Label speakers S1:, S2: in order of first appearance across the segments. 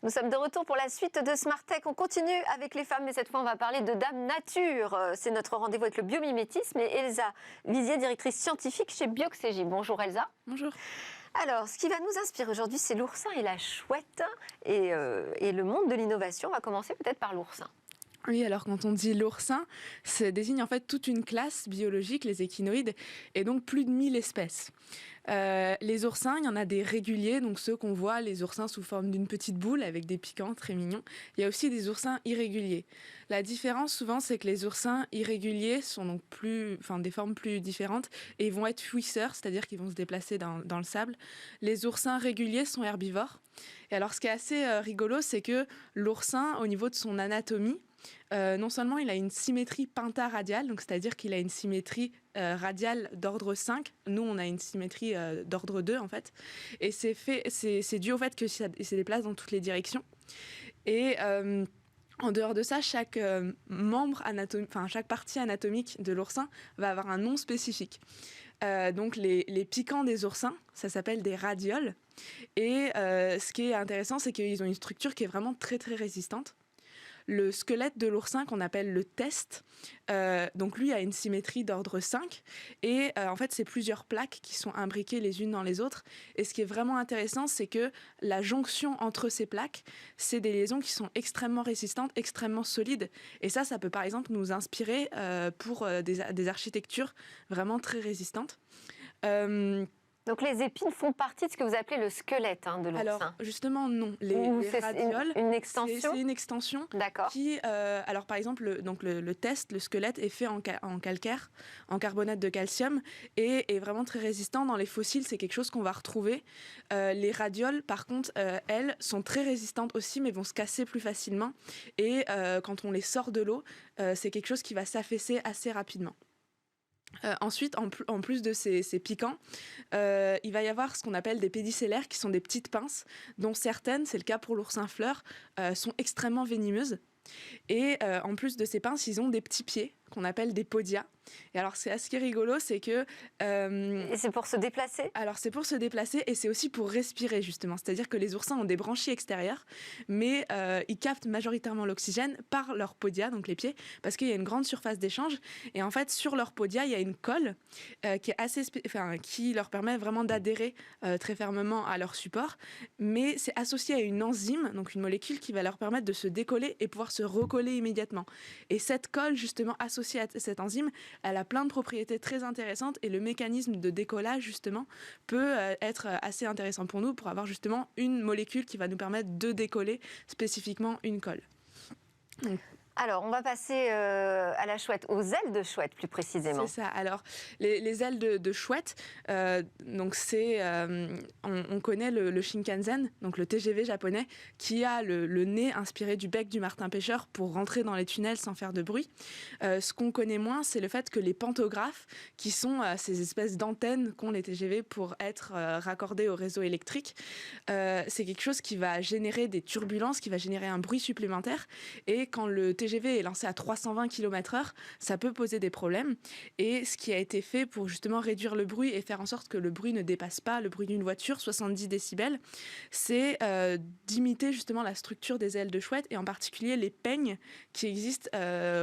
S1: Nous sommes de retour pour la suite de Smart Tech. On continue avec les femmes, mais cette fois, on va parler de Dame Nature. C'est notre rendez-vous avec le biomimétisme et Elsa Vizier, directrice scientifique chez Bioxégie. Bonjour Elsa.
S2: Bonjour.
S1: Alors, ce qui va nous inspirer aujourd'hui, c'est l'oursin et la chouette et le monde de l'innovation. On va commencer peut-être par l'oursin.
S2: Oui, alors quand on dit l'oursin, ça désigne en fait toute une classe biologique, les échinoïdes, et donc plus de 1000 espèces. Les oursins, il y en a des réguliers, donc ceux qu'on voit, les oursins sous forme d'une petite boule avec des piquants très mignons. Il y a aussi des oursins irréguliers. La différence souvent, c'est que les oursins irréguliers sont donc des formes plus différentes et vont être fouisseurs, c'est-à-dire qu'ils vont se déplacer dans le sable. Les oursins réguliers sont herbivores. Et alors ce qui est assez rigolo, c'est que l'oursin, au niveau de son anatomie, non seulement il a une symétrie pentaradiale, donc c'est-à-dire qu'il a une symétrie radiale d'ordre 5, nous on a une symétrie d'ordre 2 en fait, et c'est dû au fait qu'il se déplace dans toutes les directions. Et en dehors de ça, chaque chaque partie anatomique de l'oursin va avoir un nom spécifique. Donc les piquants des oursins, ça s'appelle des radioles. Et ce qui est intéressant, c'est qu'ils ont une structure qui est vraiment très très résistante. Le squelette de l'oursin qu'on appelle le test, donc lui a une symétrie d'ordre 5 et en fait c'est plusieurs plaques qui sont imbriquées les unes dans les autres, et ce qui est vraiment intéressant, c'est que la jonction entre ces plaques, c'est des liaisons qui sont extrêmement résistantes, extrêmement solides, et ça peut par exemple nous inspirer pour des architectures vraiment très résistantes.
S1: Donc les épines font partie de ce que vous appelez le squelette de l'oursin.
S2: Alors justement non, les radioles,
S1: une extension.
S2: C'est une extension.
S1: D'accord.
S2: Qui, alors par exemple, le test, le squelette est fait en calcaire, en carbonate de calcium, et est vraiment très résistant. Dans les fossiles, c'est quelque chose qu'on va retrouver. Les radioles, par contre, elles sont très résistantes aussi, mais vont se casser plus facilement. Et quand on les sort de l'eau, c'est quelque chose qui va s'affaisser assez rapidement. Ensuite, en plus de ces piquants, il va y avoir ce qu'on appelle des pédicellaires, qui sont des petites pinces, dont certaines, c'est le cas pour l'oursin fleur, sont extrêmement venimeuses. Et en plus de ces pinces, ils ont des petits pieds qu'on appelle des podia. Et alors, ce qui est rigolo, c'est que...
S1: Et c'est pour se déplacer ?
S2: Alors, c'est pour se déplacer et c'est aussi pour respirer, justement. C'est-à-dire que les oursins ont des branchies extérieures, mais ils captent majoritairement l'oxygène par leurs podia, donc les pieds, parce qu'il y a une grande surface d'échange. Et en fait, sur leurs podia, il y a une colle qui est qui leur permet vraiment d'adhérer très fermement à leur support. Mais c'est associé à une enzyme, donc une molécule qui va leur permettre de se décoller et pouvoir se recoller immédiatement. Et cette colle, justement, associée à cette enzyme, elle a plein de propriétés très intéressantes, et le mécanisme de décollage, justement, peut être assez intéressant pour nous, pour avoir justement une molécule qui va nous permettre de décoller spécifiquement une colle. Donc,
S1: alors, on va passer à la chouette, aux ailes de chouette plus précisément.
S2: C'est ça. Alors, les ailes de chouette, donc c'est, on connaît le Shinkansen, donc le TGV japonais, qui a le nez inspiré du bec du martin-pêcheur pour rentrer dans les tunnels sans faire de bruit. Ce qu'on connaît moins, c'est le fait que les pantographes, qui sont ces espèces d'antennes qu'ont les TGV pour être raccordés au réseau électrique, c'est quelque chose qui va générer des turbulences, qui va générer un bruit supplémentaire, et quand le TGV est lancé à 320 km/h, ça peut poser des problèmes. Et ce qui a été fait pour justement réduire le bruit et faire en sorte que le bruit ne dépasse pas le bruit d'une voiture, 70 décibels, c'est d'imiter justement la structure des ailes de chouette, et en particulier les peignes qui existent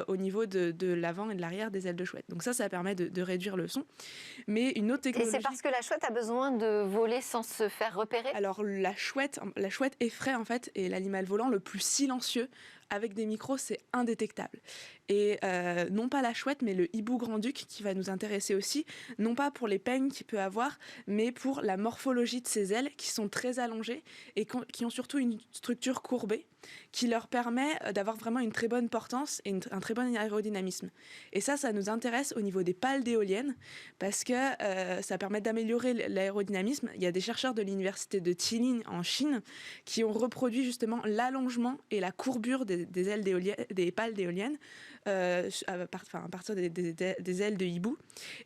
S2: au niveau de l'avant et de l'arrière des ailes de chouette. Donc ça permet de réduire le son. Mais une autre technologie...
S1: Et c'est parce que la chouette a besoin de voler sans se faire repérer ?
S2: Alors la chouette effraie en fait, est l'animal volant le plus silencieux. Avec des micros, c'est indétectable. Et non pas la chouette, mais le hibou grand-duc qui va nous intéresser aussi, non pas pour les peignes qu'il peut avoir, mais pour la morphologie de ses ailes qui sont très allongées et qui ont surtout une structure courbée qui leur permet d'avoir vraiment une très bonne portance et un très bon aérodynamisme. Et ça nous intéresse au niveau des pales d'éoliennes, parce que ça permet d'améliorer l'aérodynamisme. Il y a des chercheurs de l'université de Jilin en Chine qui ont reproduit justement l'allongement et la courbure des ailes des pales d'éoliennes à partir des ailes de hibou.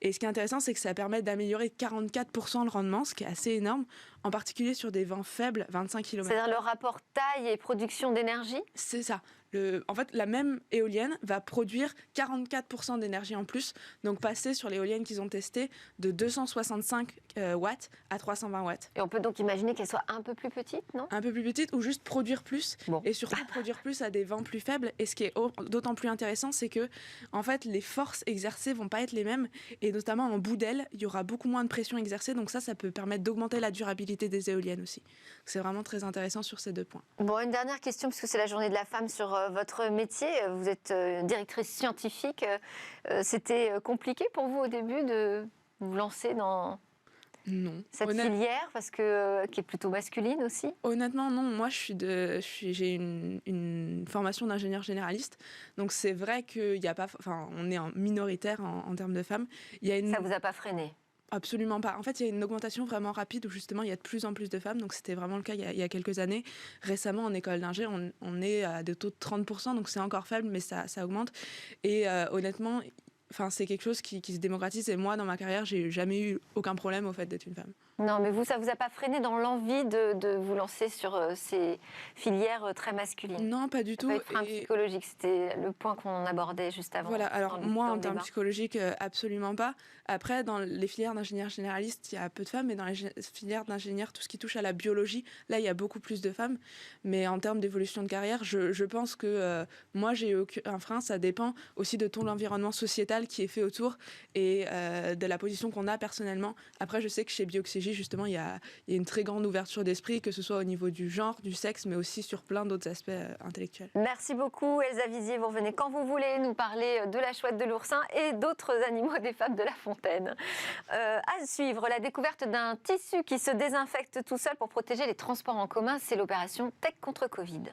S2: Et ce qui est intéressant, c'est que ça permet d'améliorer 44% le rendement, ce qui est assez énorme, en particulier sur des vents faibles, 25 km.
S1: C'est-à-dire le rapport taille et production d'énergie ?
S2: C'est ça. En fait, la même éolienne va produire 44% d'énergie en plus, donc passer sur l'éolienne qu'ils ont testée de 265 watts à 320 watts.
S1: Et on peut donc imaginer qu'elle soit un peu plus petite, non?
S2: Un peu plus petite ou juste produire plus, et surtout produire plus à des vents plus faibles. Et ce qui est d'autant plus intéressant, c'est que en fait, les forces exercées vont pas être les mêmes, et notamment en bout d'aile, il y aura beaucoup moins de pression exercée, donc ça peut permettre d'augmenter la durabilité des éoliennes aussi. C'est vraiment très intéressant sur ces deux points.
S1: Bon, une dernière question, parce que c'est la journée de la femme sur votre métier. Vous êtes directrice scientifique. C'était compliqué pour vous au début de vous lancer dans cette filière, parce que qui est plutôt masculine aussi?
S2: Honnêtement, non. Moi, j'ai une formation d'ingénieur généraliste, donc c'est vrai qu'il y a pas, on est minoritaire en termes de femmes.
S1: Ça vous a pas freiné?
S2: Absolument pas. En fait, il y a une augmentation vraiment rapide où justement il y a de plus en plus de femmes. Donc c'était vraiment le cas il y a quelques années. Récemment, en école d'ingé, on est à des taux de 30%, donc c'est encore faible, mais ça augmente. Et honnêtement, c'est quelque chose qui se démocratise. Et moi, dans ma carrière, j'ai jamais eu aucun problème au fait d'être une femme.
S1: Non, mais ça vous a pas freiné dans l'envie de vous lancer sur ces filières très masculines?
S2: Non, pas du tout.
S1: Pas de frein psychologique, c'était le point qu'on abordait juste avant.
S2: Voilà, alors moi, en termes psychologiques, absolument pas. Après, dans les filières d'ingénieurs généralistes, il y a peu de femmes, mais dans les filières d'ingénieurs, tout ce qui touche à la biologie, là, il y a beaucoup plus de femmes. Mais en termes d'évolution de carrière, je pense que moi, j'ai aucun frein. Ça dépend aussi de tout l'environnement sociétal qui est fait autour et de la position qu'on a personnellement. Après, je sais que chez Bioxégie, justement, il y a une très grande ouverture d'esprit, que ce soit au niveau du genre, du sexe, mais aussi sur plein d'autres aspects intellectuels.
S1: Merci beaucoup, Elsa Vizier. Vous revenez quand vous voulez nous parler de la chouette de l'oursin et d'autres animaux des fables de La Fontaine. À suivre, la découverte d'un tissu qui se désinfecte tout seul pour protéger les transports en commun. C'est l'opération Tech contre Covid.